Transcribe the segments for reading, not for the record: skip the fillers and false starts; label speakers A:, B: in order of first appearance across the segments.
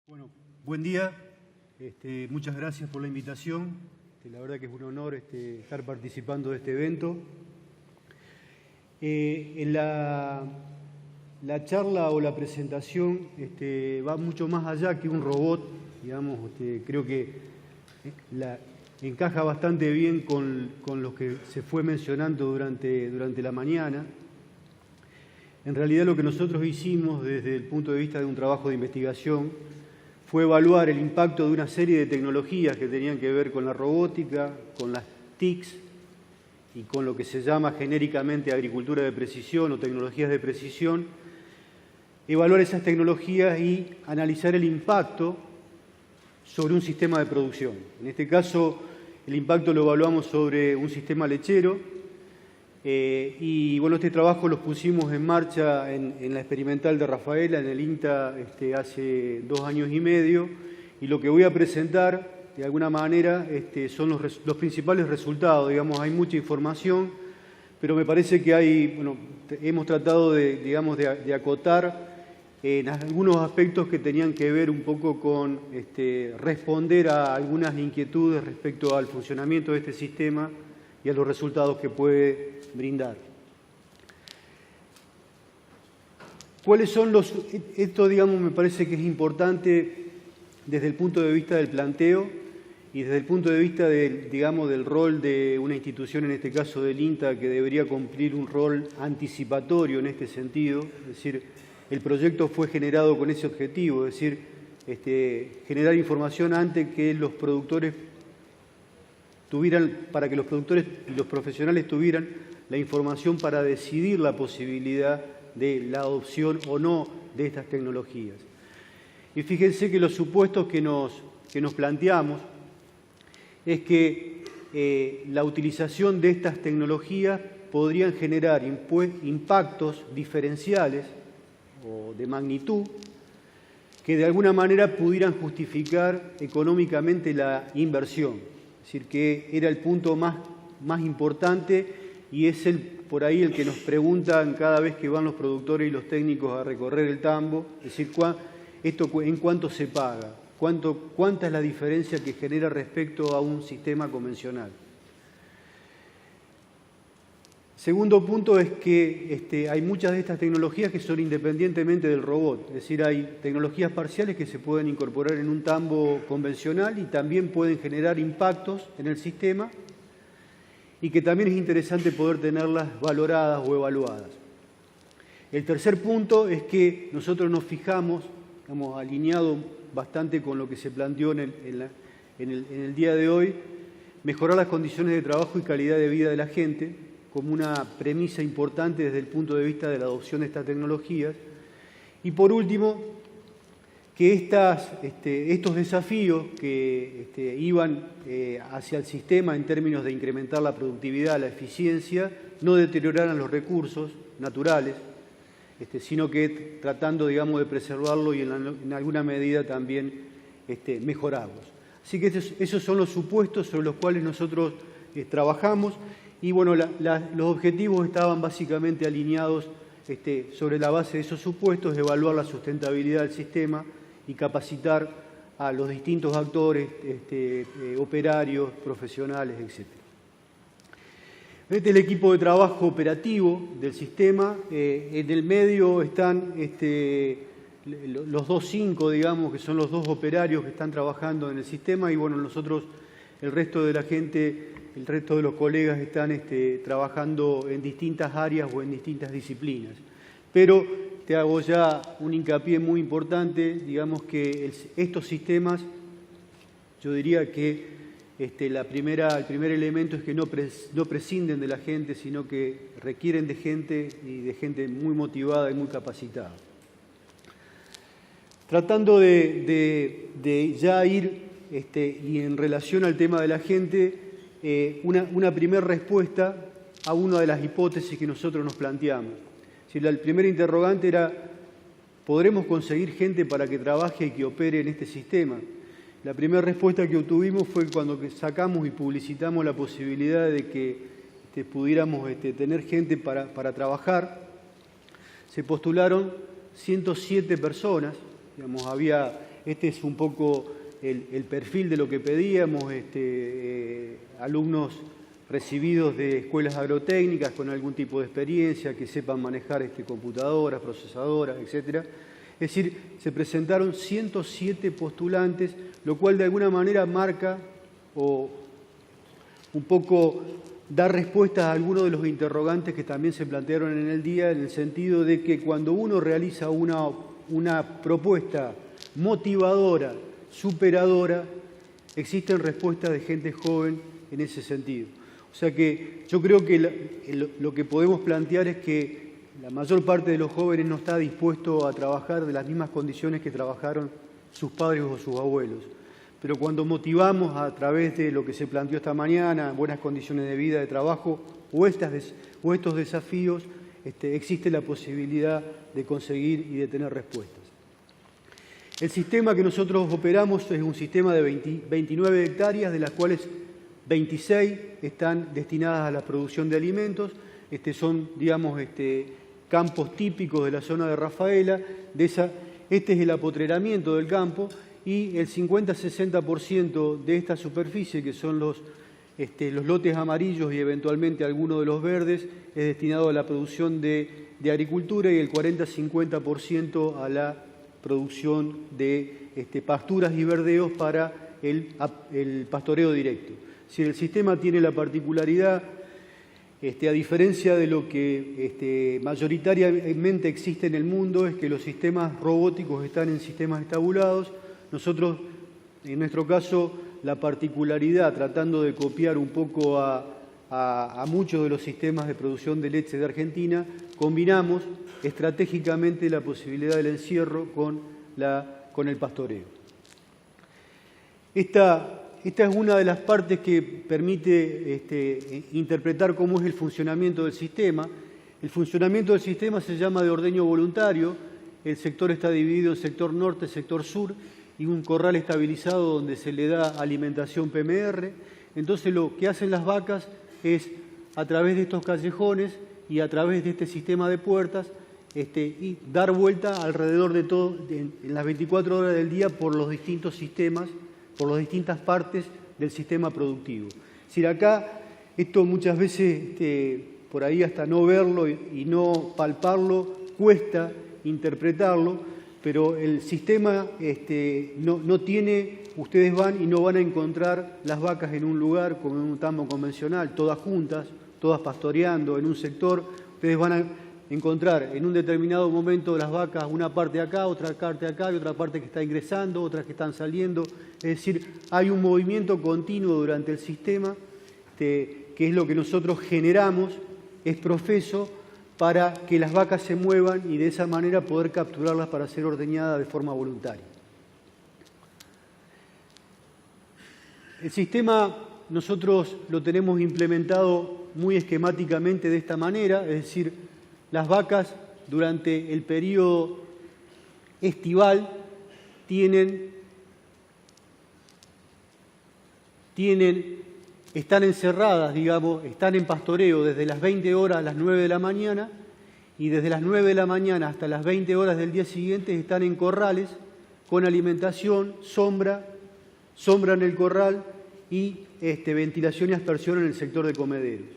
A: Bueno, buen día. Muchas gracias por la invitación. La verdad que es un honor estar participando de este evento. En la charla o la presentación va mucho más allá que un robot, digamos. Creo que encaja bastante bien con lo que se fue mencionando durante la mañana. En realidad lo que nosotros hicimos desde el punto de vista de un trabajo de investigación fue evaluar el impacto de una serie de tecnologías que tenían que ver con la robótica, con las TICs y con lo que se llama genéricamente agricultura de precisión o tecnologías de precisión, evaluar esas tecnologías y analizar el impacto sobre un sistema de producción. En este caso, el impacto lo evaluamos sobre un sistema lechero y bueno, este trabajo los pusimos en marcha en la experimental de Rafaela, en el INTA, hace 2 años y medio, y lo que voy a presentar, de alguna manera, son los principales resultados. Digamos, hay mucha información, pero me parece que hemos tratado de acotar en algunos aspectos que tenían que ver un poco con responder a algunas inquietudes respecto al funcionamiento de este sistema y a los resultados que puede brindar. ¿Cuáles son esto, digamos, me parece que es importante desde el punto de vista del planteo y desde el punto de vista del rol de una institución, en este caso del INTA, que debería cumplir un rol anticipatorio en este sentido? Es decir, el proyecto fue generado con ese objetivo, es decir, generar información antes que los productores para que los productores y los profesionales tuvieran la información para decidir la posibilidad de la adopción o no de estas tecnologías. Y fíjense que los supuestos que nos planteamos es que la utilización de estas tecnologías podrían generar impactos diferenciales o de magnitud que de alguna manera pudieran justificar económicamente la inversión. Es decir, que era el punto más importante y es por ahí el que nos preguntan cada vez que van los productores y los técnicos a recorrer el tambo, es decir, ¿en cuánto se paga? ¿Cuánta es la diferencia que genera respecto a un sistema convencional? Segundo punto es que hay muchas de estas tecnologías que son independientemente del robot, es decir, hay tecnologías parciales que se pueden incorporar en un tambo convencional y también pueden generar impactos en el sistema y que también es interesante poder tenerlas valoradas o evaluadas. El tercer punto es que nosotros nos fijamos, hemos alineado bastante con lo que se planteó en el día de hoy, mejorar las condiciones de trabajo y calidad de vida de la gente, como una premisa importante desde el punto de vista de la adopción de estas tecnologías. Y por último, que estos desafíos que iban hacia el sistema en términos de incrementar la productividad, la eficiencia, no deterioraran los recursos naturales, sino que tratando, digamos, de preservarlo y en alguna medida también mejorarlos. Así que esos son los supuestos sobre los cuales nosotros trabajamos. Y bueno, los objetivos estaban básicamente alineados sobre la base de esos supuestos, evaluar la sustentabilidad del sistema y capacitar a los distintos actores, operarios, profesionales, etc. Este es el equipo de trabajo operativo del sistema. En el medio están los 2 digamos, que son los 2 operarios que están trabajando en el sistema y bueno, nosotros, el resto de la gente, el resto de los colegas están trabajando en distintas áreas o en distintas disciplinas. Pero te hago ya un hincapié muy importante, digamos que estos sistemas, yo diría que el primer elemento es que no prescinden de la gente, sino que requieren de gente y de gente muy motivada y muy capacitada. Tratando de ya ir, y en relación al tema de la gente, una primera respuesta a una de las hipótesis que nosotros nos planteamos. Si el primer interrogante era, ¿podremos conseguir gente para que trabaje y que opere en este sistema? La primera respuesta que obtuvimos fue cuando sacamos y publicitamos la posibilidad de que pudiéramos tener gente para trabajar. Se postularon 107 personas, digamos, había este es un poco el perfil de lo que pedíamos, alumnos recibidos de escuelas agrotécnicas con algún tipo de experiencia, que sepan manejar computadoras, procesadoras, etc. Es decir, se presentaron 107 postulantes, lo cual de alguna manera marca o un poco da respuesta a algunos de los interrogantes que también se plantearon en el día, en el sentido de que cuando uno realiza una propuesta motivadora, superadora, existen respuestas de gente joven en ese sentido. O sea que yo creo que lo que podemos plantear es que la mayor parte de los jóvenes no está dispuesto a trabajar de las mismas condiciones que trabajaron sus padres o sus abuelos. Pero cuando motivamos a través de lo que se planteó esta mañana, buenas condiciones de vida, de trabajo o estos desafíos, existe la posibilidad de conseguir y de tener respuestas. El sistema que nosotros operamos es un sistema de 29 hectáreas, de las cuales 26 están destinadas a la producción de alimentos. Son, digamos, campos típicos de la zona de Rafaela. Este es el apotreramiento del campo y el 50-60% de esta superficie, que son los lotes amarillos y eventualmente algunos de los verdes, es destinado a la producción de agricultura y el 40-50% a la producción de pasturas y verdeos para el pastoreo directo. Si el sistema tiene la particularidad, a diferencia de lo que mayoritariamente existe en el mundo, es que los sistemas robóticos están en sistemas estabulados. Nosotros, en nuestro caso, la particularidad, tratando de copiar un poco a muchos de los sistemas de producción de leche de Argentina, combinamos estratégicamente la posibilidad del encierro con el pastoreo. Esta es una de las partes que permite interpretar cómo es el funcionamiento del sistema. El funcionamiento del sistema se llama de ordeño voluntario. El sector está dividido en sector norte, sector sur, y un corral estabilizado donde se le da alimentación PMR. Entonces lo que hacen las vacas es, a través de estos callejones y a través de este sistema de puertas, y dar vuelta alrededor de todo, en las 24 horas del día, por los distintos sistemas, por las distintas partes del sistema productivo. Es decir, acá, esto muchas veces, por ahí hasta no verlo y no palparlo, cuesta interpretarlo, pero el sistema no tiene, ustedes van y no van a encontrar las vacas en un lugar como en un tambo convencional, todas juntas, todas pastoreando en un sector. Ustedes van a encontrar en un determinado momento las vacas, una parte acá, otra parte acá, y otra parte que está ingresando, otras que están saliendo. Es decir, hay un movimiento continuo durante el sistema, que es lo que nosotros generamos, es profeso, para que las vacas se muevan y de esa manera poder capturarlas para ser ordeñadas de forma voluntaria. El sistema nosotros lo tenemos implementado muy esquemáticamente de esta manera, es decir, las vacas durante el periodo estival están encerradas, digamos, están en pastoreo desde las 20 horas a las 9 de la mañana y desde las 9 de la mañana hasta las 20 horas del día siguiente están en corrales con alimentación, sombra en el corral y ventilación y aspersión en el sector de comederos.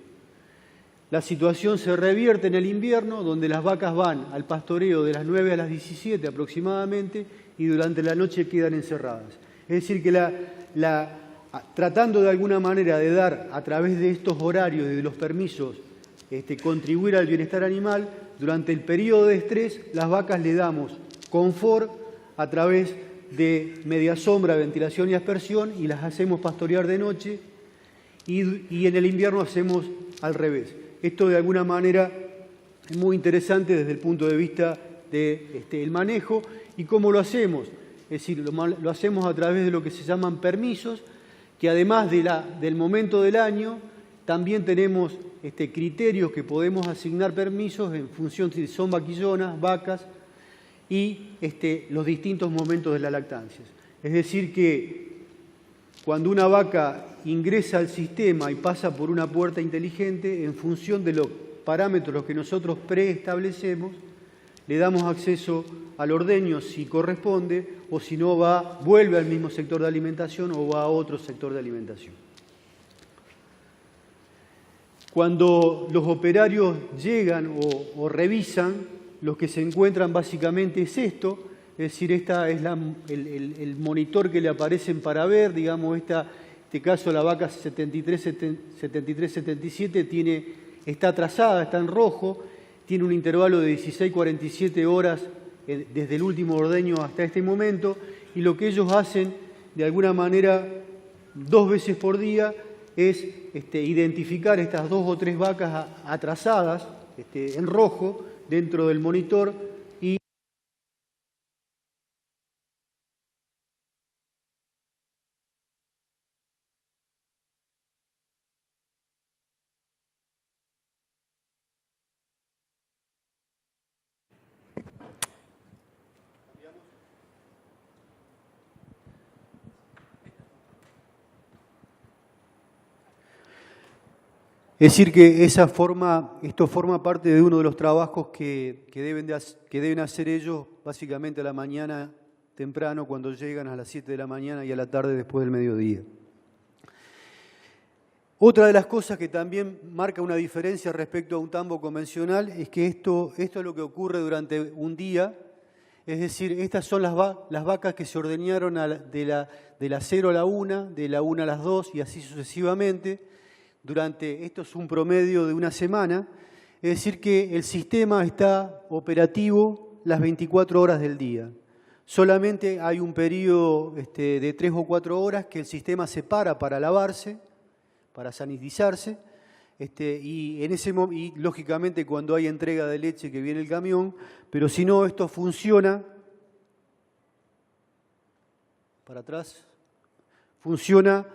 A: La situación se revierte en el invierno, donde las vacas van al pastoreo de las 9 a las 17 aproximadamente y durante la noche quedan encerradas. Es decir, que tratando de alguna manera de dar a través de estos horarios y de los permisos, contribuir al bienestar animal, durante el periodo de estrés las vacas le damos confort a través de media sombra, ventilación y aspersión y las hacemos pastorear de noche y en el invierno hacemos al revés. Esto de alguna manera es muy interesante desde el punto de vista del manejo y cómo lo hacemos. Es decir, lo hacemos a través de lo que se llaman permisos, que además del momento del año, también tenemos criterios que podemos asignar permisos en función si son vaquillonas, vacas y los distintos momentos de la lactancia. Es decir, que cuando una vaca ingresa al sistema y pasa por una puerta inteligente, en función de los parámetros que nosotros preestablecemos, le damos acceso al ordeño si corresponde, o si no vuelve al mismo sector de alimentación o va a otro sector de alimentación. Cuando los operarios llegan o revisan, lo que se encuentran básicamente es esto, es decir, esta es el monitor que le aparecen para ver, digamos, en este caso la vaca 73-77 está atrasada, está en rojo, tiene un intervalo de 16-47 horas desde el último ordeño hasta este momento, y lo que ellos hacen de alguna manera 2 veces por día es identificar estas 2 o 3 vacas atrasadas en rojo dentro del monitor y es decir, que esto forma parte de uno de los trabajos que deben hacer ellos básicamente a la mañana temprano, cuando llegan a las 7 de la mañana y a la tarde después del mediodía. Otra de las cosas que también marca una diferencia respecto a un tambo convencional es que esto es lo que ocurre durante un día, es decir, estas son las vacas que se ordeñaron de las 0 a la 1, de la 1 a las 2 y así sucesivamente. Esto es un promedio de una semana, es decir que el sistema está operativo las 24 horas del día. Solamente hay un periodo de 3 o 4 horas que el sistema se para lavarse, para sanitizarse, y lógicamente cuando hay entrega de leche que viene el camión, pero si no, esto funciona, para atrás, funciona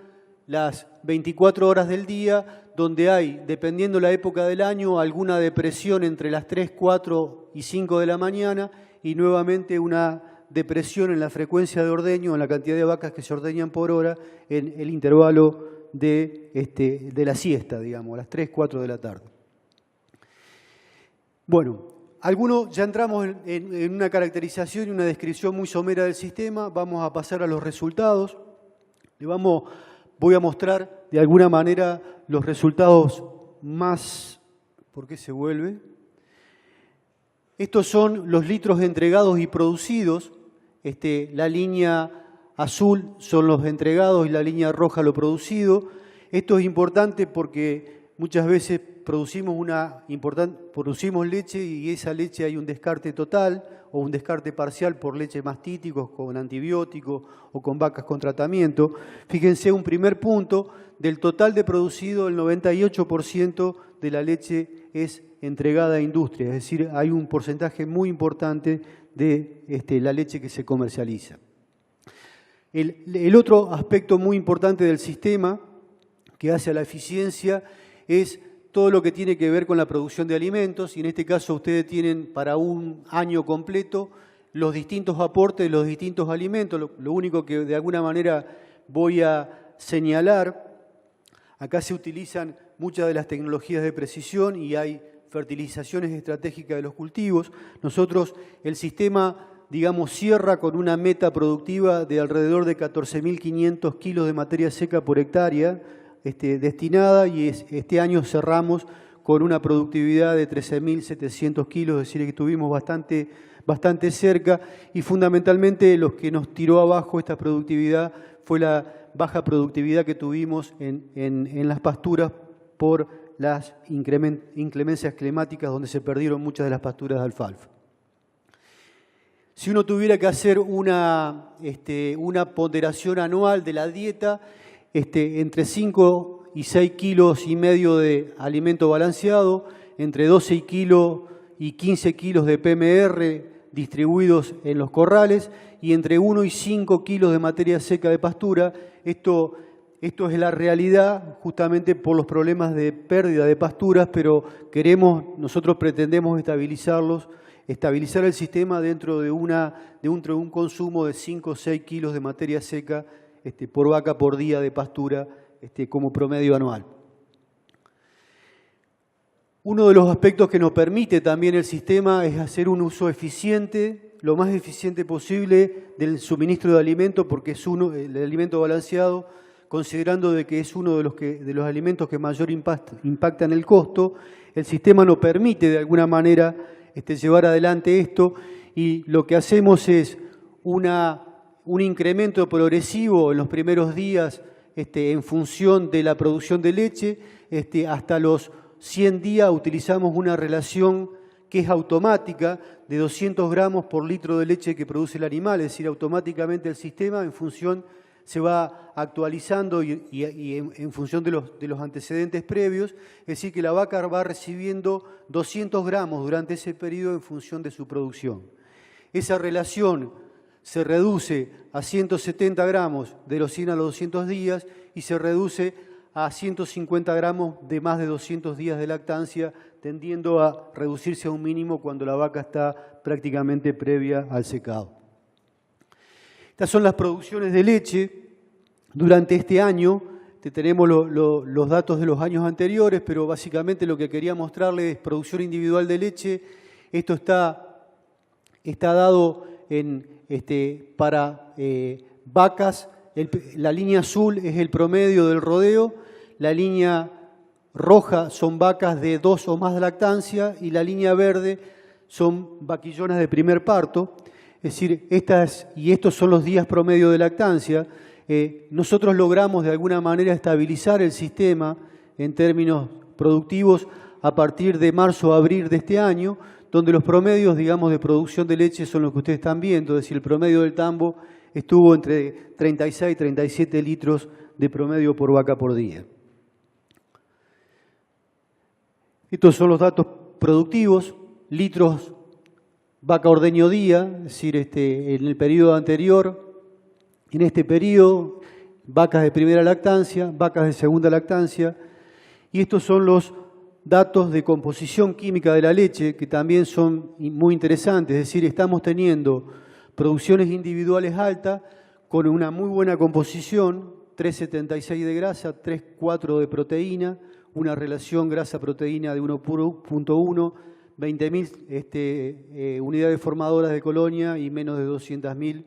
A: las 24 horas del día, donde hay, dependiendo la época del año, alguna depresión entre las 3, 4 y 5 de la mañana y nuevamente una depresión en la frecuencia de ordeño, en la cantidad de vacas que se ordeñan por hora, en el intervalo de la siesta, digamos, a las 3, 4 de la tarde. Bueno, ya entramos en una caracterización y una descripción muy somera del sistema. Vamos a pasar a los resultados. Voy a mostrar de alguna manera los resultados más... ¿Por qué se vuelve? Estos son los litros entregados y producidos. La línea azul son los entregados y la línea roja lo producido. Esto es importante porque muchas veces producimos leche y esa leche hay un descarte total o un descarte parcial por leche mastíticos con antibióticos o con vacas con tratamiento. Fíjense, un primer punto, del total de producido, el 98% de la leche es entregada a industria, es decir, hay un porcentaje muy importante de la leche que se comercializa. El otro aspecto muy importante del sistema que hace a la eficiencia es todo lo que tiene que ver con la producción de alimentos, y en este caso ustedes tienen para un año completo los distintos aportes de los distintos alimentos. Lo único que de alguna manera voy a señalar, acá se utilizan muchas de las tecnologías de precisión y hay fertilizaciones estratégicas de los cultivos. Nosotros, el sistema, digamos, cierra con una meta productiva de alrededor de 14.500 kilos de materia seca por hectárea, destinada, y este año cerramos con una productividad de 13.700 kilos, es decir, que estuvimos bastante cerca, y fundamentalmente lo que nos tiró abajo esta productividad fue la baja productividad que tuvimos en las pasturas por las inclemencias climáticas, donde se perdieron muchas de las pasturas de alfalfa. Si uno tuviera que hacer una ponderación anual de la dieta, entre 5 y 6 kilos y medio de alimento balanceado, entre 12 kilos y 15 kilos de PMR distribuidos en los corrales y entre 1 y 5 kilos de materia seca de pastura. Esto es la realidad justamente por los problemas de pérdida de pasturas, pero nosotros pretendemos estabilizar el sistema dentro de un consumo de 5 o 6 kilos de materia seca por vaca por día de pastura como promedio anual. Uno de los aspectos que nos permite también el sistema es hacer un uso eficiente lo más eficiente posible del suministro de alimento, porque es el alimento balanceado, considerando de que es uno de los alimentos que mayor impactan el costo. El sistema nos permite de alguna manera llevar adelante esto, y lo que hacemos es un incremento progresivo en los primeros días en función de la producción de leche. Hasta los 100 días utilizamos una relación que es automática de 200 gramos por litro de leche que produce el animal, es decir, automáticamente el sistema en función se va actualizando y en función de los antecedentes previos, es decir, que la vaca va recibiendo 200 gramos durante ese periodo en función de su producción. Esa relación se reduce a 170 gramos de los 100 a los 200 días y se reduce a 150 gramos de más de 200 días de lactancia, tendiendo a reducirse a un mínimo cuando la vaca está prácticamente previa al secado. Estas son las producciones de leche durante este año. Tenemos los datos de los años anteriores, pero básicamente lo que quería mostrarles es producción individual de leche. Esto está dado para vacas. La línea azul es el promedio del rodeo, la línea roja son vacas de 2 o más de lactancia y la línea verde son vaquillonas de primer parto. Es decir, estos son los días promedio de lactancia. Nosotros logramos de alguna manera estabilizar el sistema en términos productivos a partir de marzo a abril de este año, donde los promedios, digamos, de producción de leche son los que ustedes están viendo. Es decir, el promedio del tambo estuvo entre 36 y 37 litros de promedio por vaca por día. Estos son los datos productivos, litros vaca ordeño día, es decir, en el periodo anterior, en este periodo, vacas de primera lactancia, vacas de segunda lactancia, y estos son los datos de composición química de la leche, que también son muy interesantes, es decir, estamos teniendo producciones individuales altas con una muy buena composición, 3,76 de grasa, 3,4 de proteína, una relación grasa-proteína de 1,1, 20.000 unidades formadoras de colonia y menos de 200.000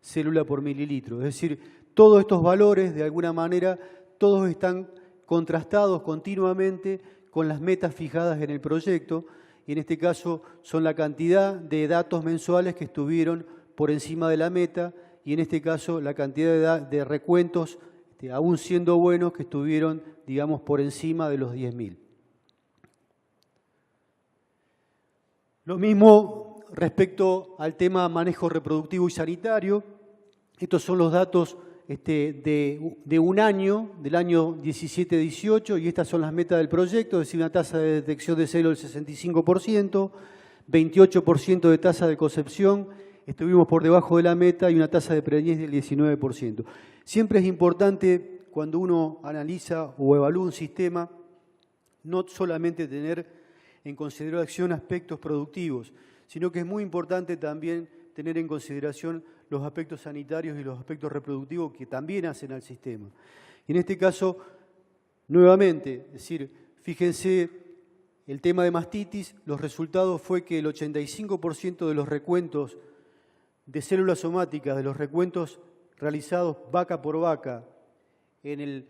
A: células por mililitro. Es decir, todos estos valores, de alguna manera, todos están contrastados continuamente con las metas fijadas en el proyecto, y en este caso son la cantidad de datos mensuales que estuvieron por encima de la meta, y en este caso la cantidad de recuentos, aún siendo buenos, que estuvieron, digamos, por encima de los 10.000. Lo mismo respecto al tema manejo reproductivo y sanitario. Estos son los datos de un año, del año 17-18, y estas son las metas del proyecto, es decir, una tasa de detección de celo del 65%, 28% de tasa de concepción, estuvimos por debajo de la meta, y una tasa de preñez del 19%. Siempre es importante, cuando uno analiza o evalúa un sistema, no solamente tener en consideración aspectos productivos, sino que es muy importante también tener en consideración los aspectos sanitarios y los aspectos reproductivos que también hacen al sistema. Y en este caso, nuevamente, es decir, fíjense, el tema de mastitis, los resultados fue que el 85% de los recuentos de células somáticas, de los recuentos realizados vaca por vaca en el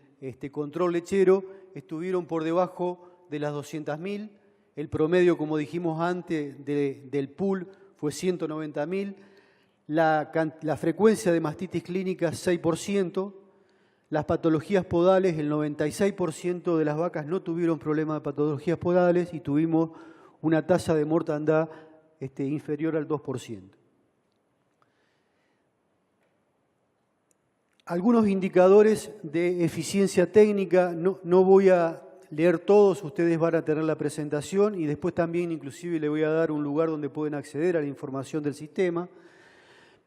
A: control lechero, estuvieron por debajo de las 200.000. El promedio, como dijimos antes, del pool fue 190.000. La frecuencia de mastitis clínica, 6%. Las patologías podales, el 96% de las vacas no tuvieron problemas de patologías podales y tuvimos una tasa de mortandad inferior al 2%. Algunos indicadores de eficiencia técnica, no voy a leer todos, ustedes van a tener la presentación y después también inclusive le voy a dar un lugar donde pueden acceder a la información del sistema,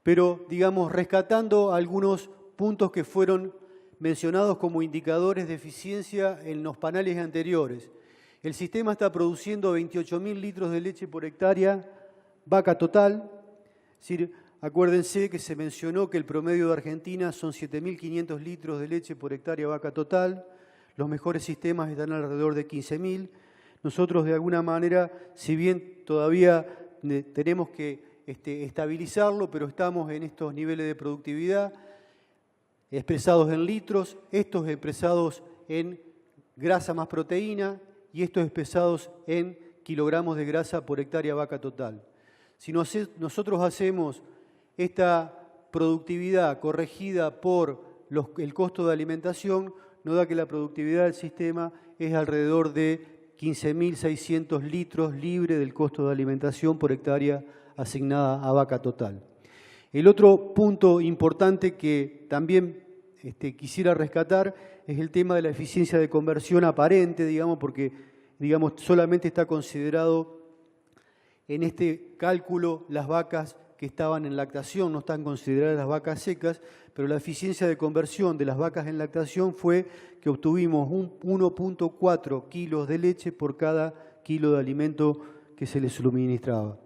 A: pero digamos rescatando algunos puntos que fueron mencionados como indicadores de eficiencia en los paneles anteriores. El sistema está produciendo 28.000 litros de leche por hectárea, vaca total, es decir, acuérdense que se mencionó que el promedio de Argentina son 7.500 litros de leche por hectárea vaca total. Los mejores sistemas están alrededor de 15.000. Nosotros, de alguna manera, si bien todavía tenemos que estabilizarlo, pero estamos en estos niveles de productividad expresados en litros, estos expresados en grasa más proteína y estos expresados en kilogramos de grasa por hectárea vaca total. Si nosotros hacemos esta productividad corregida por el costo de alimentación, nos da que la productividad del sistema es alrededor de 15.600 litros libre del costo de alimentación por hectárea asignada a vaca total. El otro punto importante que también quisiera rescatar es el tema de la eficiencia de conversión aparente, digamos, porque solamente está considerado en este cálculo las vacas que estaban en lactación, no están consideradas las vacas secas, pero la eficiencia de conversión de las vacas en lactación fue que obtuvimos 1.4 kilos de leche por cada kilo de alimento que se les suministraba.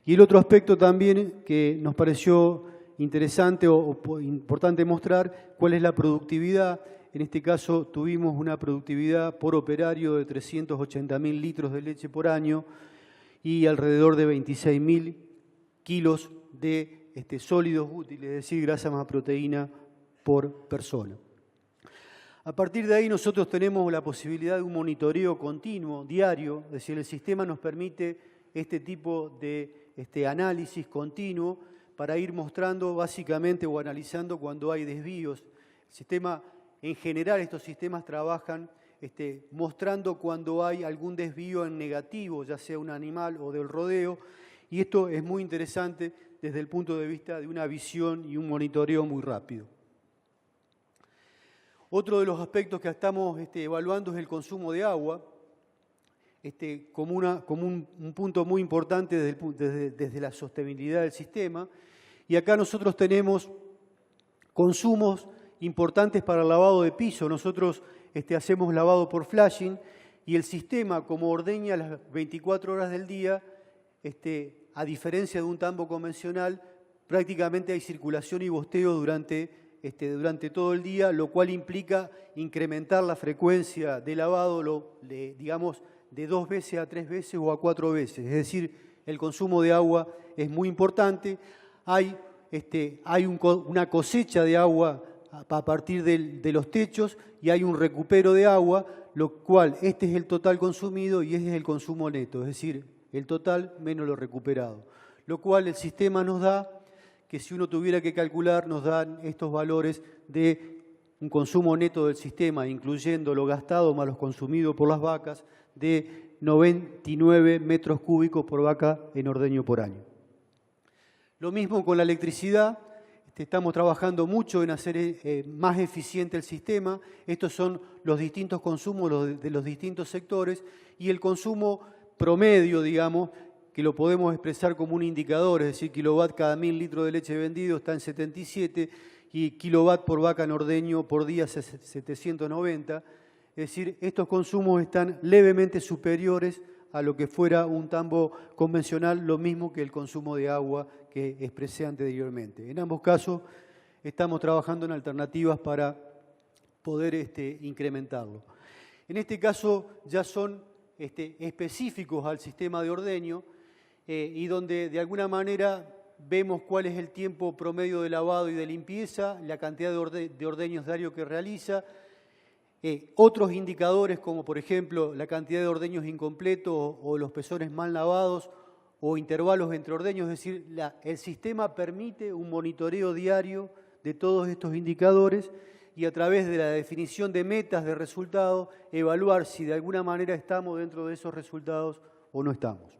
A: Y el otro aspecto también que nos pareció interesante o importante mostrar, cuál es la productividad. En este caso tuvimos una productividad por operario de 380.000 litros de leche por año y alrededor de 26.000 kilos de sólidos útiles, es decir, grasa más proteína por persona. A partir de ahí nosotros tenemos la posibilidad de un monitoreo continuo, diario, es decir, el sistema nos permite este tipo de análisis continuo para ir mostrando básicamente o analizando cuando hay desvíos. El sistema, en general, estos sistemas trabajan mostrando cuando hay algún desvío en negativo, ya sea un animal o del rodeo, y esto es muy interesante desde el punto de vista de una visión y un monitoreo muy rápido. Otro de los aspectos que estamos evaluando es el consumo de agua, como un punto muy importante desde la sostenibilidad del sistema. Y acá nosotros tenemos consumos importantes para el lavado de piso. Nosotros hacemos lavado por flashing y el sistema, como ordeña las 24 horas del día, a diferencia de un tambo convencional, prácticamente hay circulación y bosteo durante todo el día, lo cual implica incrementar la frecuencia de lavado, digamos, de 2 veces a 3 veces o a 4 veces. Es decir, el consumo de agua es muy importante. Hay una cosecha de agua a partir de los techos y hay un recupero de agua, lo cual este es el total consumido y este es el consumo neto, es decir, el total menos lo recuperado. Lo cual el sistema nos da, que si uno tuviera que calcular, nos dan estos valores de un consumo neto del sistema, incluyendo lo gastado más lo consumido por las vacas, de 99 metros cúbicos por vaca en ordeño por año. Lo mismo con la electricidad, estamos trabajando mucho en hacer más eficiente el sistema. Estos son los distintos consumos de los distintos sectores y el consumo promedio, digamos, que lo podemos expresar como un indicador, es decir, kilowatt cada 1.000 litros de leche vendido está en 77 y kilowatt por vaca en ordeño por día 790. Es decir, estos consumos están levemente superiores a lo que fuera un tambo convencional, lo mismo que el consumo de agua que expresé anteriormente. En ambos casos estamos trabajando en alternativas para poder incrementarlo. En este caso ya son específicos al sistema de ordeño y donde de alguna manera vemos cuál es el tiempo promedio de lavado y de limpieza, la cantidad de ordeños diarios que realiza, otros indicadores como por ejemplo la cantidad de ordeños incompletos o los pezones mal lavados o intervalos entre ordeños, es decir, el sistema permite un monitoreo diario de todos estos indicadores y a través de la definición de metas de resultados, evaluar si de alguna manera estamos dentro de esos resultados o no estamos.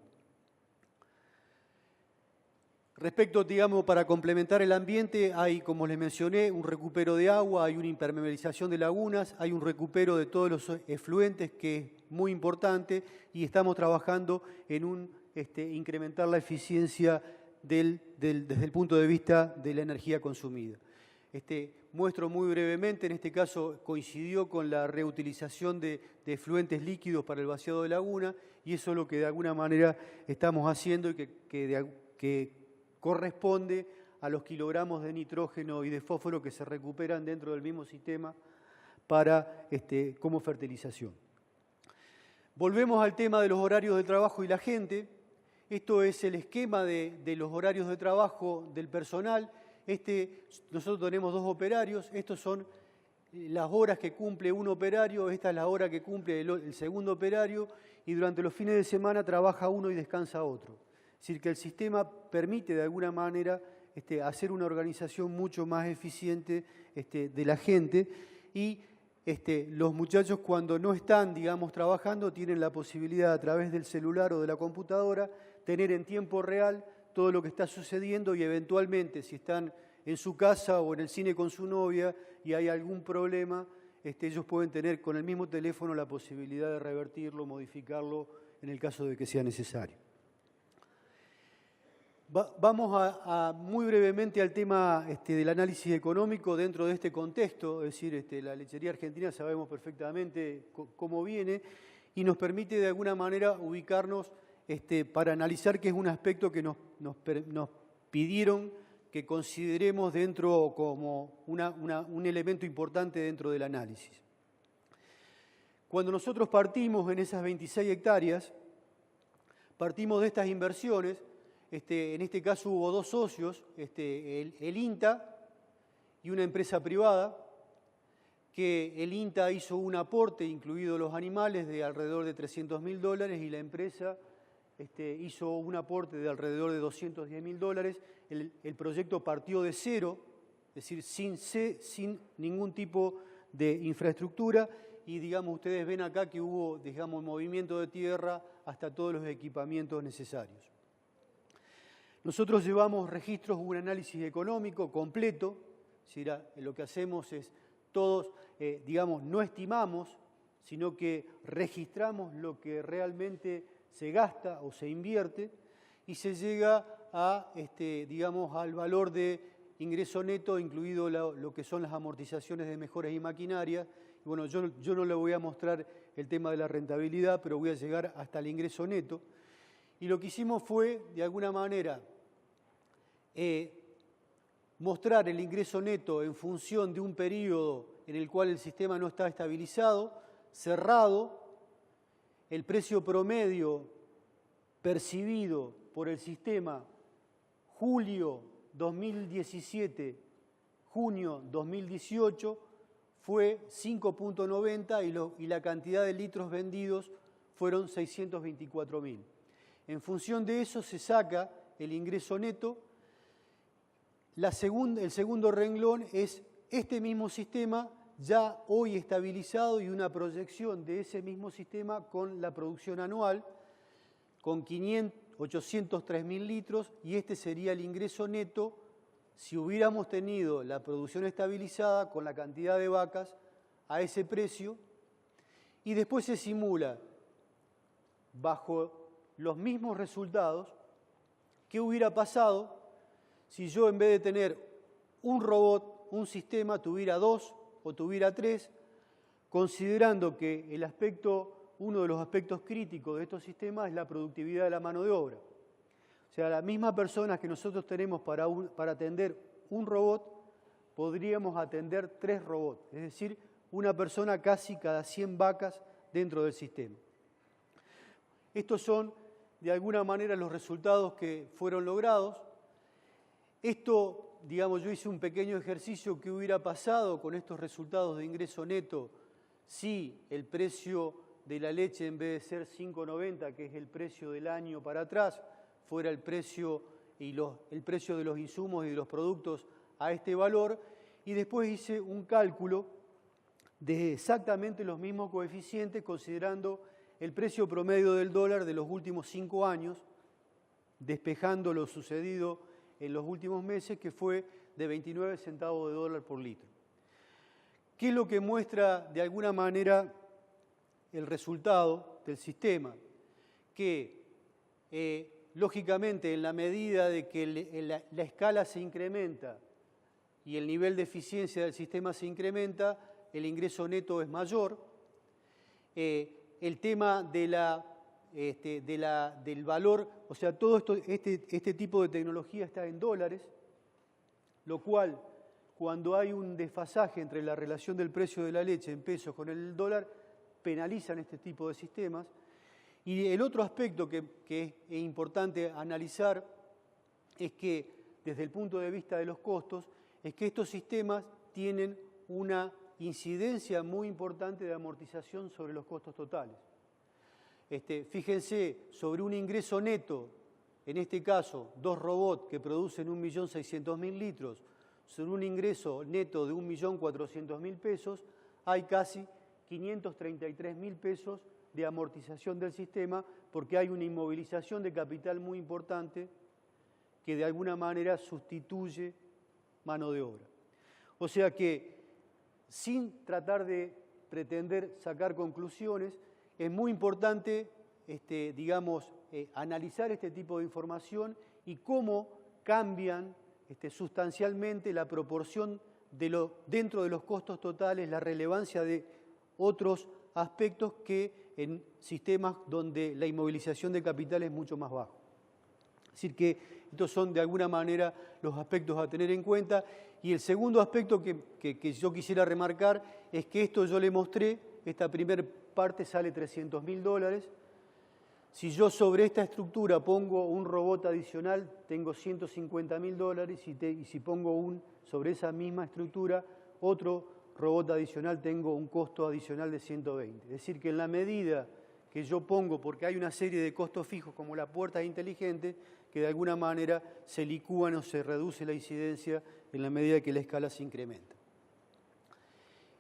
A: Respecto, digamos, para complementar el ambiente, hay, como les mencioné, un recupero de agua, hay una impermeabilización de lagunas, hay un recupero de todos los efluentes que es muy importante y estamos trabajando en incrementar la eficiencia desde el punto de vista de la energía consumida. Muestro muy brevemente, en este caso coincidió con la reutilización de efluentes líquidos para el vaciado de laguna y eso es lo que de alguna manera estamos haciendo y que corresponde a los kilogramos de nitrógeno y de fósforo que se recuperan dentro del mismo sistema como fertilización. Volvemos al tema de los horarios de trabajo y la gente. Esto es el esquema de los horarios de trabajo del personal. Nosotros tenemos 2 operarios, estos son las horas que cumple un operario, esta es la hora que cumple el segundo operario, y durante los fines de semana trabaja uno y descansa otro. Es decir, que el sistema permite de alguna manera hacer una organización mucho más eficiente de la gente, y los muchachos cuando no están, digamos, trabajando, tienen la posibilidad a través del celular o de la computadora tener en tiempo real todo lo que está sucediendo, y eventualmente, si están en su casa o en el cine con su novia y hay algún problema, ellos pueden tener con el mismo teléfono la posibilidad de revertirlo, modificarlo en el caso de que sea necesario. Vamos muy brevemente al tema del análisis económico dentro de este contexto, es decir, la lechería argentina sabemos perfectamente cómo viene y nos permite de alguna manera ubicarnos para analizar, que es un aspecto que nos pidieron que consideremos dentro como un elemento importante dentro del análisis. Cuando nosotros partimos en esas 26 hectáreas, partimos de estas inversiones. En este caso hubo 2 socios, el INTA y una empresa privada, que el INTA hizo un aporte, incluidos los animales, de alrededor de $300.000, y la empresa hizo un aporte de alrededor de $210.000. El proyecto partió de cero, es decir, sin ningún tipo de infraestructura, y digamos, ustedes ven acá que hubo, digamos, movimiento de tierra hasta todos los equipamientos necesarios. Nosotros llevamos registros, un análisis económico completo, es decir, lo que hacemos es todos, digamos, no estimamos, sino que registramos lo que realmente se gasta o se invierte, y se llega a, digamos, al valor de ingreso neto, incluido lo que son las amortizaciones de mejoras y maquinaria. Y bueno, yo no le voy a mostrar el tema de la rentabilidad, pero voy a llegar hasta el ingreso neto. Y lo que hicimos fue, de alguna manera, mostrar el ingreso neto en función de un periodo en el cual el sistema no está estabilizado, cerrado, el precio promedio percibido por el sistema julio 2017, junio 2018, fue 5.90 y la cantidad de litros vendidos fueron 624.000. En función de eso se saca el ingreso neto. El segundo renglón es este mismo sistema ya hoy estabilizado, y una proyección de ese mismo sistema con la producción anual, con 803.000 litros, y este sería el ingreso neto si hubiéramos tenido la producción estabilizada con la cantidad de vacas a ese precio. Y después se simula, bajo los mismos resultados, qué hubiera pasado si yo, en vez de tener un robot, un sistema, tuviera 2 o tuviera 3, considerando que uno de los aspectos críticos de estos sistemas es la productividad de la mano de obra. O sea, las mismas personas que nosotros tenemos para atender un robot, podríamos atender 3 robots, es decir, una persona casi cada 100 vacas dentro del sistema. Estos son, de alguna manera, los resultados que fueron logrados. Esto, digamos, yo hice un pequeño ejercicio que hubiera pasado con estos resultados de ingreso neto si el precio de la leche, en vez de ser 5.90, que es el precio del año para atrás, fuera el precio el precio de los insumos y de los productos a este valor. Y después hice un cálculo de exactamente los mismos coeficientes, considerando el precio promedio del dólar de los últimos 5 años, despejando lo sucedido en los últimos meses, que fue de 29 centavos de dólar por litro. ¿Qué es lo que muestra de alguna manera el resultado del sistema? Que, lógicamente, en la medida de que la escala se incrementa y el nivel de eficiencia del sistema se incrementa, el ingreso neto es mayor. El tema del valor, o sea, todo esto, este tipo de tecnología está en dólares, lo cual, cuando hay un desfasaje entre la relación del precio de la leche en pesos con el dólar, penalizan este tipo de sistemas. Y el otro aspecto que es importante analizar es que, desde el punto de vista de los costos, es que estos sistemas tienen una incidencia muy importante de amortización sobre los costos totales. Fíjense, sobre un ingreso neto, en este caso, 2 robots que producen 1.600.000 litros, sobre un ingreso neto de 1.400.000 pesos, hay casi 533.000 pesos de amortización del sistema, porque hay una inmovilización de capital muy importante que de alguna manera sustituye mano de obra. O sea que, sin tratar de pretender sacar conclusiones, es muy importante, analizar este tipo de información y cómo cambian sustancialmente la proporción dentro de los costos totales, la relevancia de otros aspectos que en sistemas donde la inmovilización de capital es mucho más baja. Es decir, que estos son de alguna manera los aspectos a tener en cuenta. Y el segundo aspecto que yo quisiera remarcar es que esto yo le mostré, esta primera parte sale $300.000. Si yo sobre esta estructura pongo un robot adicional, tengo $150.000, y si pongo sobre esa misma estructura otro robot adicional, tengo un costo adicional de 120. Es decir, que en la medida que yo pongo, porque hay una serie de costos fijos como la puerta inteligente, que de alguna manera se licúan o se reduce la incidencia en la medida que la escala se incrementa.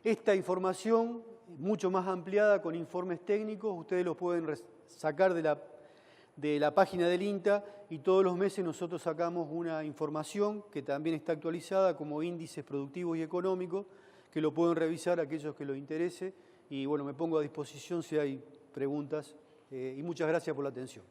A: Esta información, mucho más ampliada con informes técnicos, ustedes los pueden sacar de la página del INTA, y todos los meses nosotros sacamos una información que también está actualizada como índices productivos y económicos, que lo pueden revisar aquellos que les interese, y bueno, me pongo a disposición si hay preguntas, y muchas gracias por la atención.